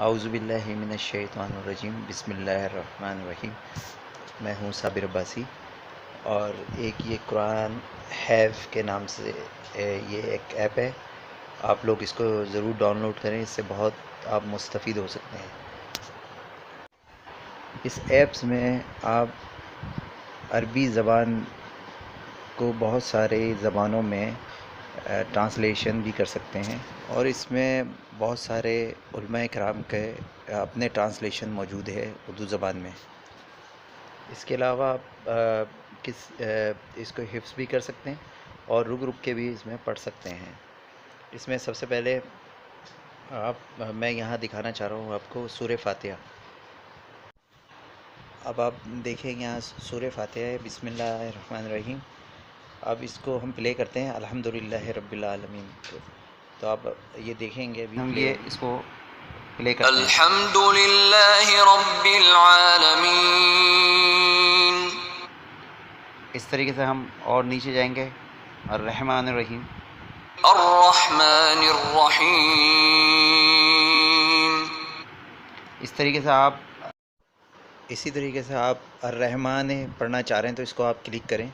اعوذ باللہ من الشیطان الرجیم، بسم اللہ الرحمن الرحیم۔ میں ہوں صابر عباسی، اور یہ قرآن حیف کے نام سے یہ ایک ایپ ہے۔ آپ لوگ اس کو ضرور ڈاؤن لوڈ کریں، اس سے بہت آپ مستفید ہو سکتے ہیں۔ اس ایپس میں آپ عربی زبان کو بہت سارے زبانوں میں ٹرانسلیشن بھی کر سکتے ہیں، اور اس میں بہت سارے علماء کرام کے اپنے ٹرانسلیشن موجود ہے اردو زبان میں۔ اس کے علاوہ آپ اس کو حفظ بھی کر سکتے ہیں اور رک رک کے بھی اس میں پڑھ سکتے ہیں۔ اس میں سب سے پہلے میں یہاں دکھانا چاہ رہا ہوں آپ کو سورہ فاتحہ۔ اب آپ دیکھیں یہاں سورہ فاتحہ ہے، بسم اللہ الرحمن الرحیم۔ اب اس کو ہم پلے کرتے ہیں الحمدللہ رب العالمین کو، تو آپ یہ دیکھیں گے ابھی ہم یہ اس کو پلے کرتے ہیں الحمدللہ رب العالمین۔ اس طریقے سے ہم اور نیچے جائیں گے الرحمن الرحیم، الرحمن الرحیم۔ اسی طریقے سے آپ الرحمن پڑھنا چاہ رہے ہیں تو اس کو آپ کلک کریں،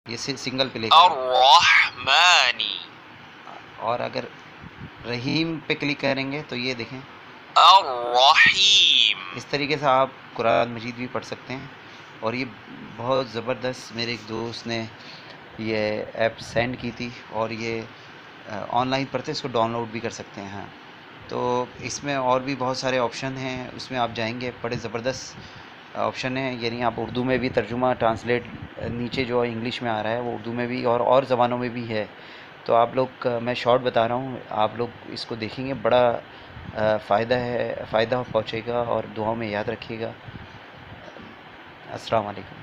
یہ سنگل پلے کریں، الرحمانی، اور اگر رحیم پہ کلک کریں گے تو یہ دیکھیں الرحیم۔ اس طریقے سے آپ قرآن مجید بھی پڑھ سکتے ہیں۔ اور یہ بہت زبردست، میرے ایک دوست نے یہ ایپ سینڈ کی تھی، اور یہ آن لائن پڑھتے اس کو ڈاؤن لوڈ بھی کر سکتے ہیں۔ ہاں، تو اس میں اور بھی بہت سارے آپشن ہیں، اس میں آپ جائیں گے، بڑے زبردست آپشن ہیں، یعنی آپ اردو میں بھی ترجمہ ٹرانسلیٹ نیچے جو انگلش میں آ رہا ہے وہ اردو میں بھی اور زبانوں میں بھی ہے۔ تو آپ لوگ میں شارٹ بتا رہا ہوں، آپ لوگ اس کو دیکھیں گے، بڑا فائدہ پہنچے گا، اور دعاؤں میں یاد رکھیے گا۔ السلام علیکم۔